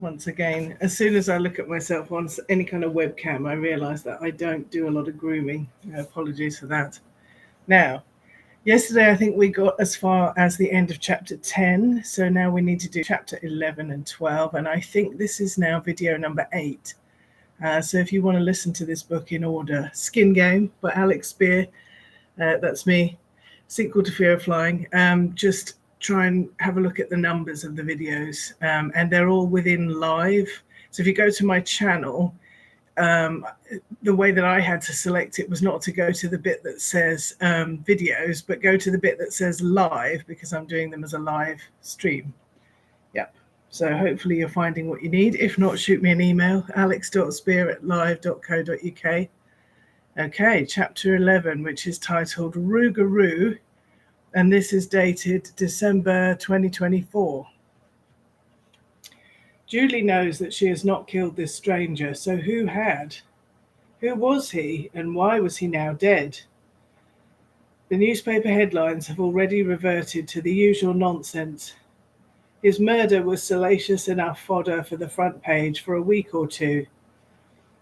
once again. As soon as I look at myself on any kind of webcam, I realise that I don't do a lot of grooming. Apologies for that. Now, yesterday I think we got as far as the end of chapter 10, so now we need to do chapter 11 and 12, and I think this is now video number 8. So if you want to listen to this book in order, Skin Game by Alex Spear, that's me, sequel to Fear of Flying. Just try and have a look at the numbers of the videos, and they're all within live. So if you go to my channel, the way that I had to select it was not to go to the bit that says videos, but go to the bit that says live, because I'm doing them as a live stream. Yep. So hopefully you're finding what you need. If not, shoot me an email, alex.spear@live.co.uk. Okay, chapter 11, which is titled Rougarou, and this is dated December 2024. Julie knows that she has not killed this stranger, so who had? Who was he, and why was he now dead? The newspaper headlines have already reverted to the usual nonsense. His murder was salacious enough fodder for the front page for a week or two.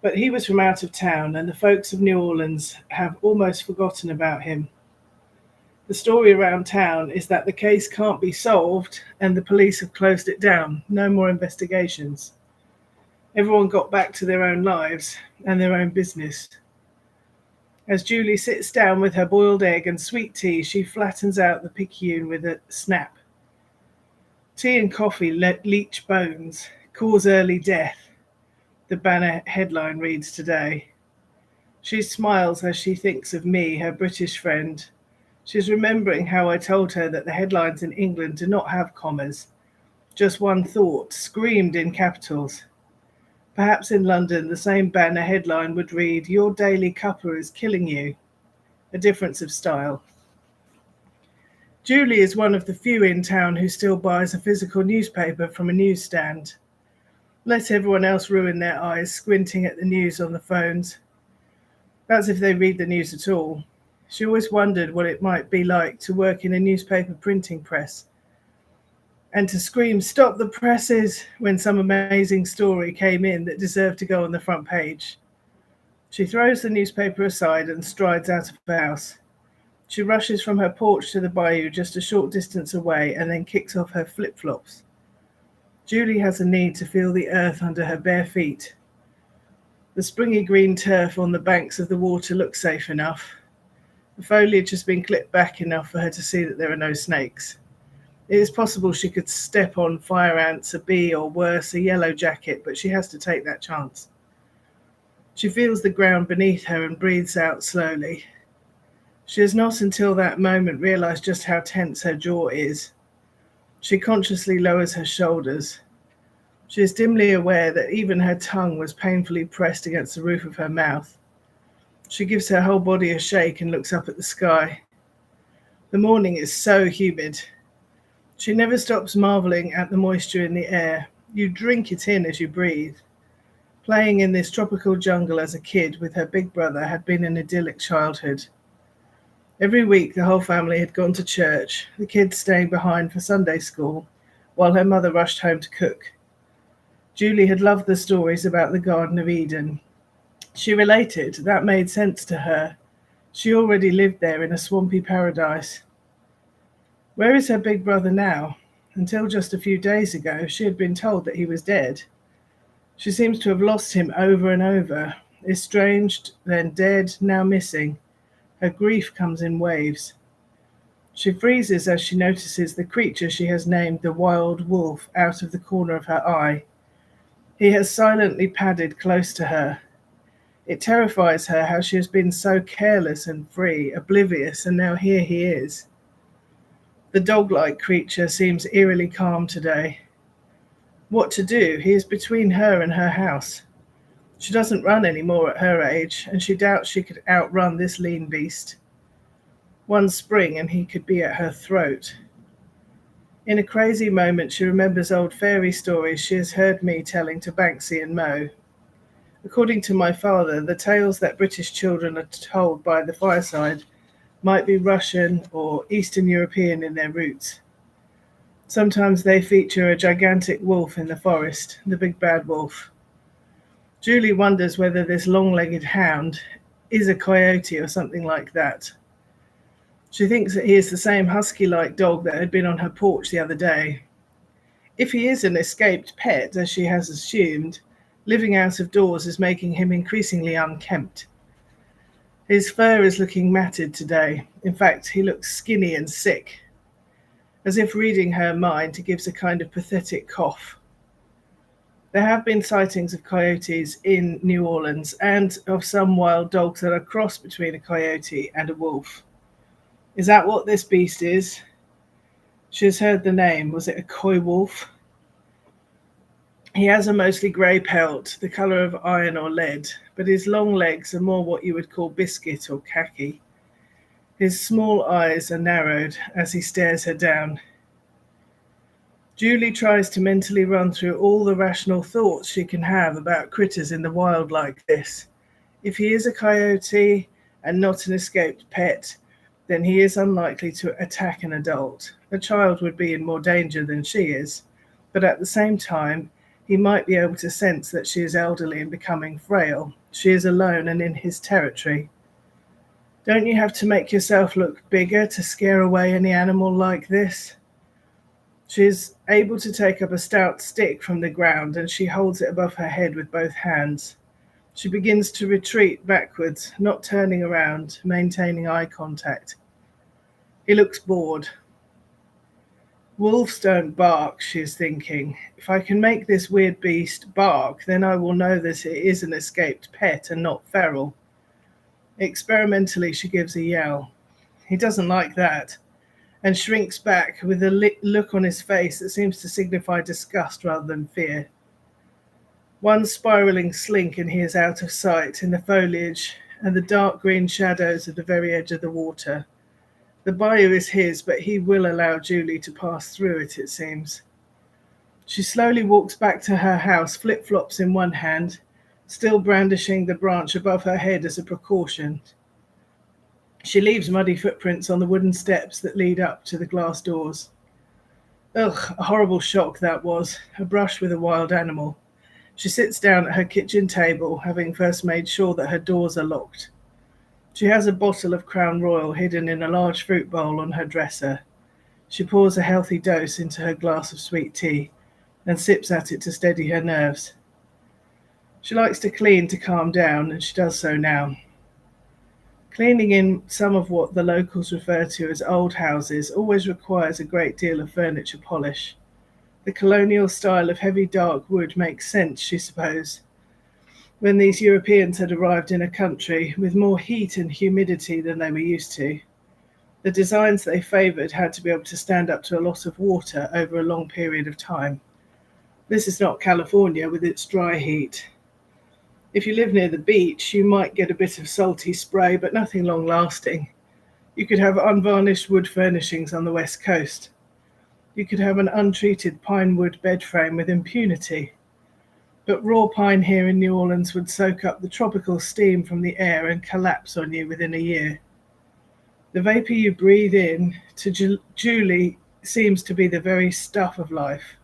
But he was from out of town, and the folks of New Orleans have almost forgotten about him. The story around town is that the case can't be solved and the police have closed it down. No more investigations. Everyone got back to their own lives and their own business. As Julie sits down with her boiled egg and sweet tea, she flattens out the picayune with a snap. Tea and coffee leach bones, cause early death, the banner headline reads today. She smiles as she thinks of me, her British friend. She's remembering how I told her that the headlines in England do not have commas. Just one thought, screamed in capitals. Perhaps in London, the same banner headline would read, "Your daily cuppa is killing you." A difference of style. Julie is one of the few in town who still buys a physical newspaper from a newsstand. Let everyone else ruin their eyes squinting at the news on the phones. That's if they read the news at all. She always wondered what it might be like to work in a newspaper printing press and to scream, "Stop the presses," when some amazing story came in that deserved to go on the front page. She throws the newspaper aside and strides out of the house. She rushes from her porch to the bayou just a short distance away and then kicks off her flip-flops. Julie has a need to feel the earth under her bare feet. The springy green turf on the banks of the water looks safe enough. The foliage has been clipped back enough for her to see that there are no snakes. It is possible she could step on fire ants, a bee, or worse, a yellow jacket, but she has to take that chance. She feels the ground beneath her and breathes out slowly. She has not until that moment realized just how tense her jaw is. She consciously lowers her shoulders. She is dimly aware that even her tongue was painfully pressed against the roof of her mouth. She gives her whole body a shake and looks up at the sky. The morning is so humid. She never stops marveling at the moisture in the air. You drink it in as you breathe. Playing in this tropical jungle as a kid with her big brother had been an idyllic childhood. Every week the whole family had gone to church, the kids staying behind for Sunday school, while her mother rushed home to cook. Julie had loved the stories about the Garden of Eden. She related, that made sense to her. She already lived there in a swampy paradise. Where is her big brother now? Until just a few days ago, she had been told that he was dead. She seems to have lost him over and over, estranged, then dead, now missing. Her grief comes in waves. She freezes as she notices the creature she has named the wild wolf out of the corner of her eye. He has silently padded close to her. It terrifies her how she has been so careless and free, oblivious, and now here he is. The dog-like creature seems eerily calm today. What to do? He is between her and her house. She doesn't run anymore at her age, and she doubts she could outrun this lean beast. One spring and he could be at her throat. In a crazy moment, she remembers old fairy stories she has heard me telling to Banksy and Mo. According to my father, the tales that British children are told by the fireside might be Russian or Eastern European in their roots. Sometimes they feature a gigantic wolf in the forest, the big bad wolf. Julie wonders whether this long-legged hound is a coyote or something like that. She thinks that he is the same husky-like dog that had been on her porch the other day. If he is an escaped pet, as she has assumed, living out of doors is making him increasingly unkempt. His fur is looking matted today. In fact, he looks skinny and sick. As if reading her mind, he gives a kind of pathetic cough. There have been sightings of coyotes in New Orleans and of some wild dogs that are crossed between a coyote and a wolf. Is that what this beast is? She has heard the name. Was it a coy wolf? He has a mostly grey pelt, the colour of iron or lead, but his long legs are more what you would call biscuit or khaki. His small eyes are narrowed as he stares her down. Julie tries to mentally run through all the rational thoughts she can have about critters in the wild like this. If he is a coyote and not an escaped pet, then he is unlikely to attack an adult. A child would be in more danger than she is, but at the same time, he might be able to sense that she is elderly and becoming frail. She is alone and in his territory. Don't you have to make yourself look bigger to scare away any animal like this? She is able to take up a stout stick from the ground and she holds it above her head with both hands. She begins to retreat backwards, not turning around, maintaining eye contact. He looks bored. Wolves don't bark, she is thinking. If I can make this weird beast bark, then I will know that it is an escaped pet and not feral. Experimentally, she gives a yell. He doesn't like that, and shrinks back with a look on his face that seems to signify disgust rather than fear. One spiraling slink and he is out of sight in the foliage and the dark green shadows of the very edge of the water. The bayou is his, but he will allow Julie to pass through it, it seems. She slowly walks back to her house, flip-flops in one hand, still brandishing the branch above her head as a precaution. She leaves muddy footprints on the wooden steps that lead up to the glass doors. Ugh, a horrible shock that was, a brush with a wild animal. She sits down at her kitchen table, having first made sure that her doors are locked. She has a bottle of Crown Royal hidden in a large fruit bowl on her dresser. She pours a healthy dose into her glass of sweet tea and sips at it to steady her nerves. She likes to clean to calm down, and she does so now. Cleaning in some of what the locals refer to as old houses always requires a great deal of furniture polish. The colonial style of heavy dark wood makes sense, she supposes, when these Europeans had arrived in a country with more heat and humidity than they were used to. The designs they favoured had to be able to stand up to a lot of water over a long period of time. This is not California with its dry heat. If you live near the beach, you might get a bit of salty spray, but nothing long-lasting. You could have unvarnished wood furnishings on the west coast. You could have an untreated pine wood bed frame with impunity. But raw pine here in New Orleans would soak up the tropical steam from the air and collapse on you within a year. The vapor you breathe in to Julie seems to be the very stuff of life.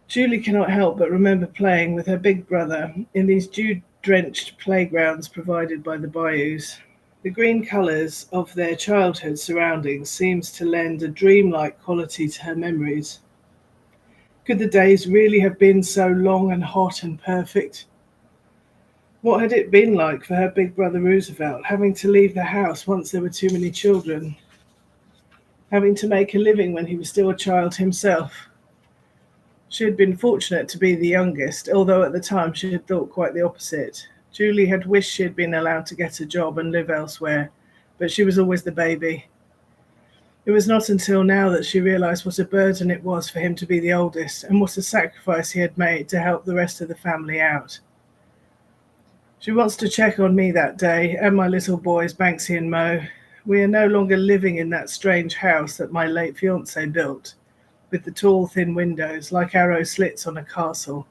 Julie cannot help but remember playing with her big brother in these dew-drenched playgrounds provided by the bayous. The green colours of their childhood surroundings seems to lend a dreamlike quality to her memories. Could the days really have been so long and hot and perfect? What had it been like for her big brother Roosevelt, having to leave the house once there were too many children, having to make a living when he was still a child himself? She had been fortunate to be the youngest, although at the time she had thought quite the opposite. Julie had wished she had been allowed to get a job and live elsewhere, but she was always the baby. It was not until now that she realised what a burden it was for him to be the oldest and what a sacrifice he had made to help the rest of the family out. She wants to check on me that day and my little boys, Banksy and Mo. We are no longer living in that strange house that my late fiancé built, with the tall, thin windows like arrow slits on a castle.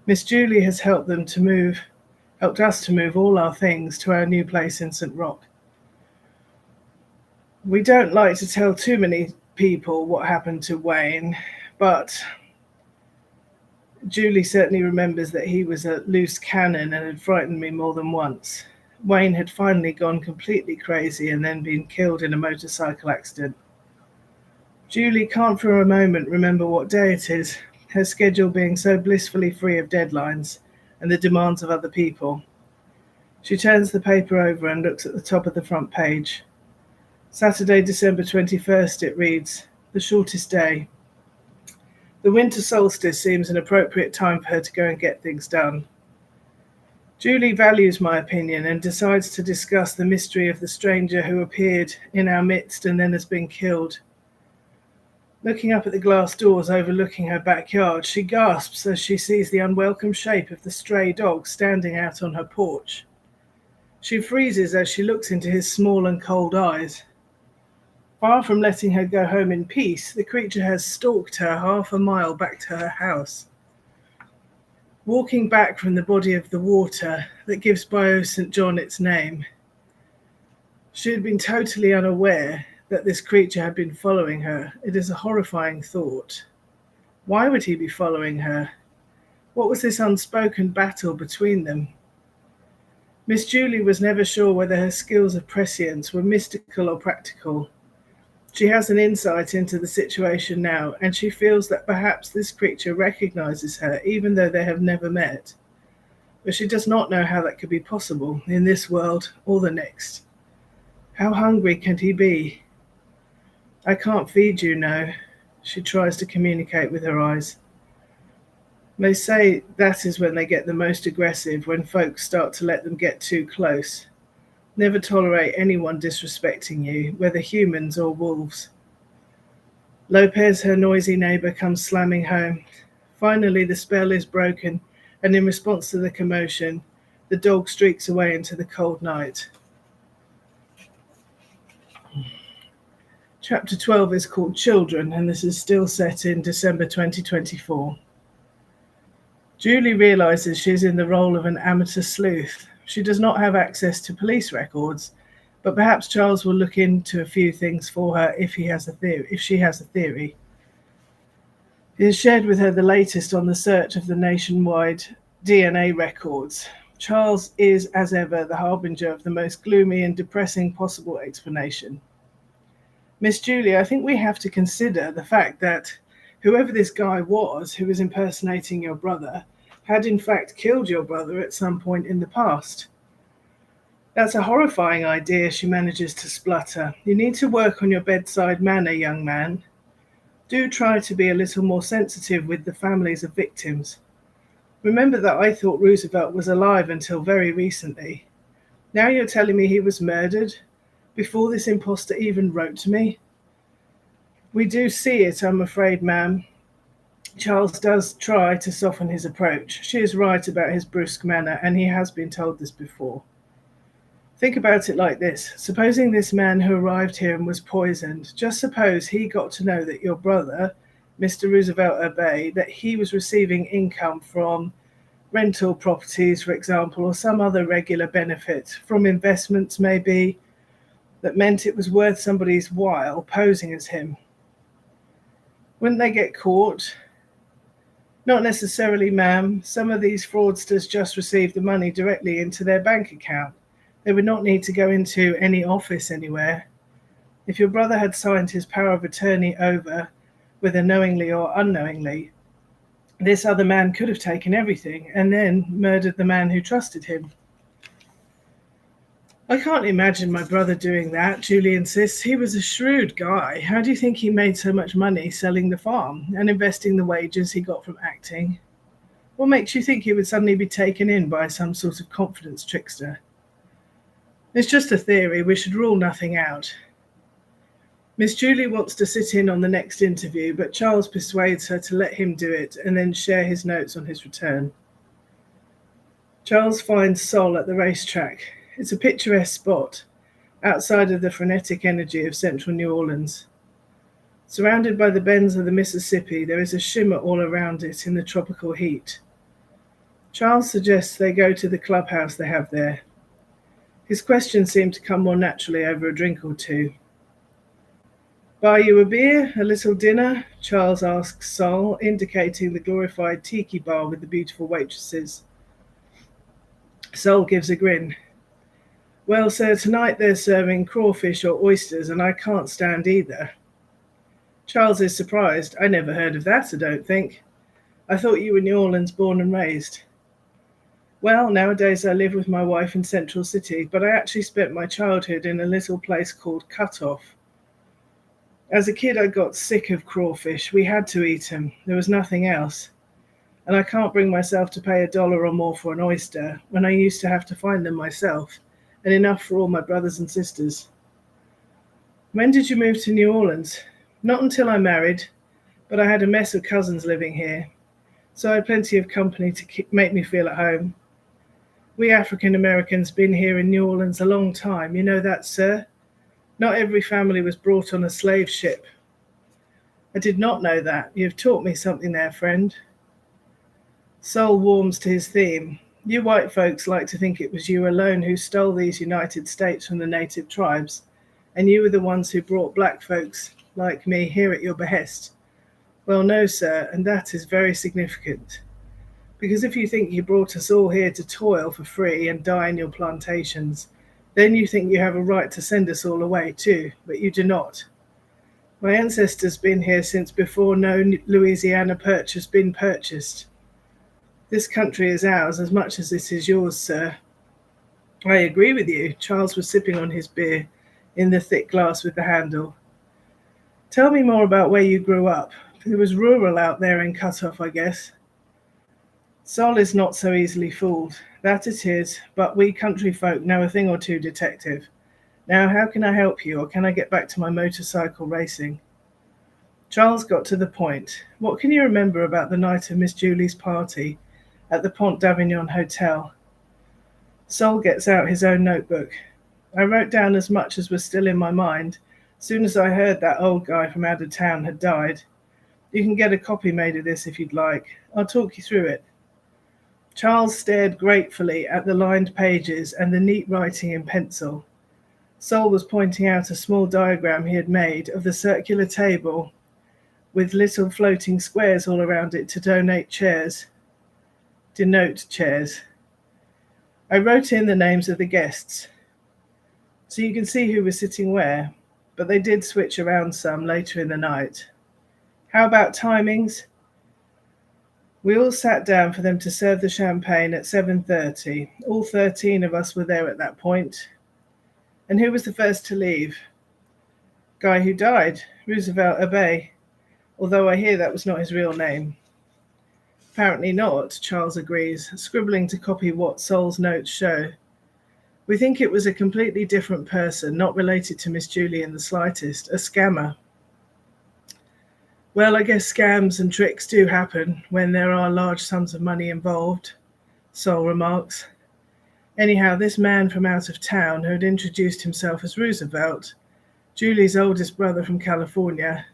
Miss Julie has helped us to move all our things to our new place in St. Roch. We don't like to tell too many people what happened to Wayne, but Julie certainly remembers that he was a loose cannon and had frightened me more than once. Wayne had finally gone completely crazy and then been killed in a motorcycle accident. Julie can't for a moment remember what day it is, her schedule being so blissfully free of deadlines and the demands of other people. She turns the paper over and looks at the top of the front page. Saturday, December 21st, it reads, the shortest day. The winter solstice seems an appropriate time for her to go and get things done. Julie values my opinion and decides to discuss the mystery of the stranger who appeared in our midst and then has been killed. Looking up at the glass doors overlooking her backyard, she gasps as she sees the unwelcome shape of the stray dog standing out on her porch. She freezes as she looks into his small and cold eyes. Far from letting her go home in peace, the creature has stalked her half a mile back to her house. Walking back from the body of the water that gives Bayou St. John its name, she had been totally unaware that this creature had been following her. It is a horrifying thought. Why would he be following her? What was this unspoken battle between them? Miss Julie was never sure whether her skills of prescience were mystical or practical. She has an insight into the situation now, and she feels that perhaps this creature recognizes her, even though they have never met. But she does not know how that could be possible in this world or the next. How hungry can he be? I can't feed you, no. She tries to communicate with her eyes. They say that is when they get the most aggressive, when folks start to let them get too close. Never tolerate anyone disrespecting you, whether humans or wolves. Lopez, her noisy neighbor, comes slamming home. Finally, the spell is broken, and in response to the commotion, the dog streaks away into the cold night. Chapter 12 is called Children, and this is still set in December 2024. Julie realizes she is in the role of an amateur sleuth. She does not have access to police records, but perhaps Charles will look into a few things for her if she has a theory. He has shared with her the latest on the search of the nationwide DNA records. Charles is, as ever, the harbinger of the most gloomy and depressing possible explanation. Miss Julie, I think we have to consider the fact that whoever this guy was who was impersonating your brother had in fact killed your brother at some point in the past. That's a horrifying idea, she manages to splutter. You need to work on your bedside manner, young man. Do try to be a little more sensitive with the families of victims. Remember that I thought Roosevelt was alive until very recently. Now you're telling me he was murdered before this imposter even wrote to me? We do see it, I'm afraid, ma'am. Charles does try to soften his approach. She is right about his brusque manner, and he has been told this before. Think about it like this. Supposing this man who arrived here and was poisoned, just suppose he got to know that your brother, Mr. Roosevelt Obey, that he was receiving income from rental properties, for example, or some other regular benefit, from investments maybe, that meant it was worth somebody's while posing as him. Wouldn't they get caught? Not necessarily, ma'am. Some of these fraudsters just receive the money directly into their bank account. They would not need to go into any office anywhere. If your brother had signed his power of attorney over, whether knowingly or unknowingly, this other man could have taken everything and then murdered the man who trusted him. I can't imagine my brother doing that, Julie insists. He was a shrewd guy. How do you think he made so much money selling the farm and investing the wages he got from acting? What makes you think he would suddenly be taken in by some sort of confidence trickster? It's just a theory. We should rule nothing out. Miss Julie wants to sit in on the next interview, but Charles persuades her to let him do it and then share his notes on his return. Charles finds Sol at the racetrack. It's a picturesque spot, outside of the frenetic energy of central New Orleans. Surrounded by the bends of the Mississippi, there is a shimmer all around it in the tropical heat. Charles suggests they go to the clubhouse they have there. His questions seem to come more naturally over a drink or two. Buy you a beer, a little dinner? Charles asks Sol, indicating the glorified tiki bar with the beautiful waitresses. Sol gives a grin. Well, sir, tonight they're serving crawfish or oysters, and I can't stand either. Charles is surprised. I never heard of that, I don't think. I thought you were New Orleans born and raised. Well, nowadays I live with my wife in Central City, but I actually spent my childhood in a little place called Cut Off. As a kid, I got sick of crawfish. We had to eat them. There was nothing else. And I can't bring myself to pay $1 or more for an oyster when I used to have to find them myself, and enough for all my brothers and sisters. When did you move to New Orleans? Not until I married, but I had a mess of cousins living here, so I had plenty of company to make me feel at home. We African Americans been here in New Orleans a long time, you know that, sir? Not every family was brought on a slave ship. I did not know that. You've taught me something there, friend. Sol warms to his theme. You white folks like to think it was you alone who stole these United States from the native tribes, and you were the ones who brought black folks like me here at your behest. Well, no, sir, and that is very significant. Because if you think you brought us all here to toil for free and die in your plantations, then you think you have a right to send us all away too, but you do not. My ancestors been here since before no Louisiana Purchase been purchased. This country is ours as much as it is yours, sir. I agree with you. Charles was sipping on his beer in the thick glass with the handle. Tell me more about where you grew up. It was rural out there in Cut Off, I guess. Sol is not so easily fooled. That it is, but we country folk know a thing or two, detective. Now, how can I help you, or can I get back to my motorcycle racing? Charles got to the point. What can you remember about the night of Miss Julie's party at the Pont d'Avignon Hotel? Sol gets out his own notebook. I wrote down as much as was still in my mind, soon as I heard that old guy from out of town had died. You can get a copy made of this if you'd like. I'll talk you through it. Charles stared gratefully at the lined pages and the neat writing in pencil. Sol was pointing out a small diagram he had made of the circular table with little floating squares all around it to denote chairs. I wrote in the names of the guests, so you can see who was sitting where, but they did switch around some later in the night. How about timings? We all sat down for them to serve the champagne at 7:30. All 13 of us were there at that point. And who was the first to leave? Guy who died, Roosevelt Abbey, although I hear that was not his real name. Apparently not, Charles agrees, scribbling to copy what Sol's notes show. We think it was a completely different person, not related to Miss Julie in the slightest, a scammer. Well, I guess scams and tricks do happen when there are large sums of money involved, Sol remarks. Anyhow, this man from out of town who had introduced himself as Roosevelt, Julie's oldest brother from California,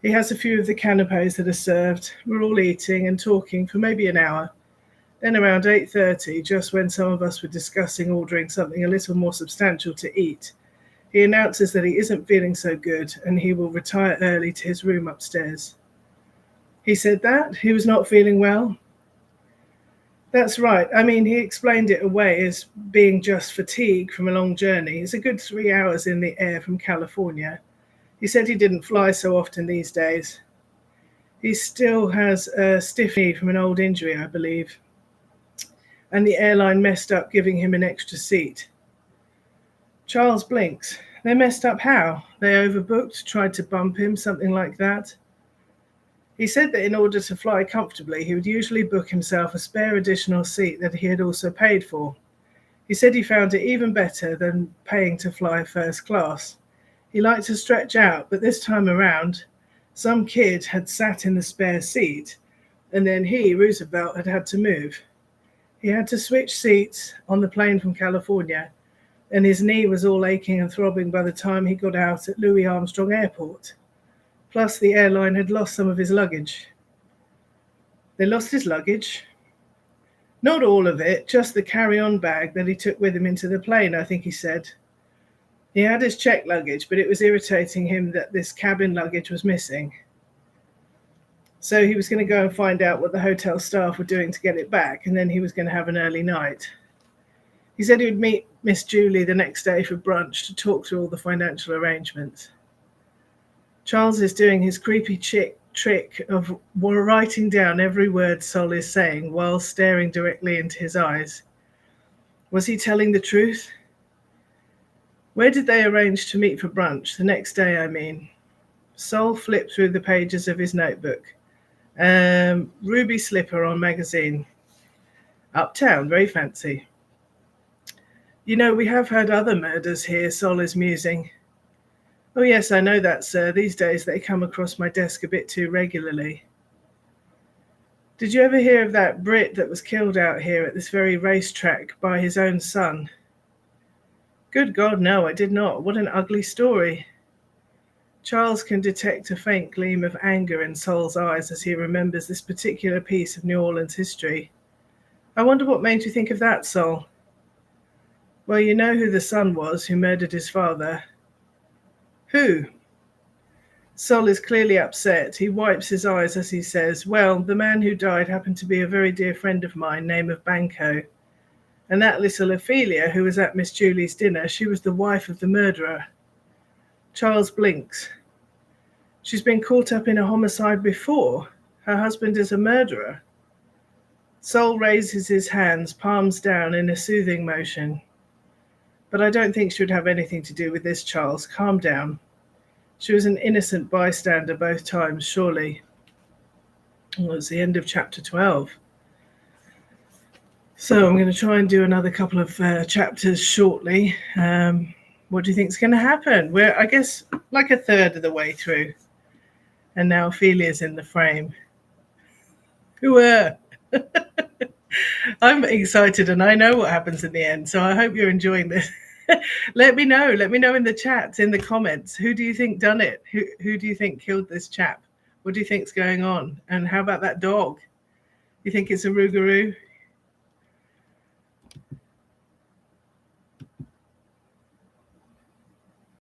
he has a few of the canapes that are served. We're all eating and talking for maybe an hour. Then around 8:30, just when some of us were discussing ordering something a little more substantial to eat, he announces that he isn't feeling so good and he will retire early to his room upstairs. He said that? He was not feeling well? That's right. I mean, he explained it away as being just fatigue from a long journey. It's a good 3 hours in the air from California. He said he didn't fly so often these days. He still has a stiff knee from an old injury, I believe. And the airline messed up giving him an extra seat. Charles blinks. They messed up how? They overbooked, tried to bump him, something like that? He said that in order to fly comfortably, he would usually book himself a spare additional seat that he had also paid for. He said he found it even better than paying to fly first class. He liked to stretch out, but this time around, some kid had sat in the spare seat, and then he, Roosevelt, had had to move. He had to switch seats on the plane from California, and his knee was all aching and throbbing by the time he got out at Louis Armstrong Airport. Plus, the airline had lost some of his luggage. They lost his luggage? Not all of it, just the carry-on bag that he took with him into the plane, I think he said. He had his checked luggage, but it was irritating him that this cabin luggage was missing. So he was going to go and find out what the hotel staff were doing to get it back, and then he was going to have an early night. He said he would meet Miss Julie the next day for brunch to talk through all the financial arrangements. Charles is doing his creepy trick of writing down every word Sol is saying while staring directly into his eyes. Was he telling the truth? Where did they arrange to meet for brunch? The next day, I mean. Sol flipped through the pages of his notebook. Ruby slipper on magazine. Uptown, very fancy. You know, we have had other murders here, Sol is musing. Oh yes, I know that, sir. These days they come across my desk a bit too regularly. Did you ever hear of that Brit that was killed out here at this very racetrack by his own son? Good God, no, I did not. What an ugly story. Charles can detect a faint gleam of anger in Sol's eyes as he remembers this particular piece of New Orleans history. I wonder what made you think of that, Sol? Well, you know who the son was who murdered his father. Who? Sol is clearly upset. He wipes his eyes as he says, well, the man who died happened to be a very dear friend of mine, name of Banco. And that little Ophelia, who was at Miss Julie's dinner, she was the wife of the murderer. Charles blinks. She's been caught up in a homicide before. Her husband is a murderer. Sol raises his hands, palms down in a soothing motion. But I don't think she would have anything to do with this, Charles. Calm down. She was an innocent bystander both times, surely. Well, it's the end of chapter 12. So I'm going to try and do another couple of chapters shortly. What do you think is going to happen? We're, I guess, like a third of the way through. And now Ophelia's in the frame. I'm excited and I know what happens in the end. So I hope you're enjoying this. Let me know in the chats, in the comments, who do you think done it? Who do you think killed this chap? What do you think's going on? And how about that dog? You think it's a Rougarou?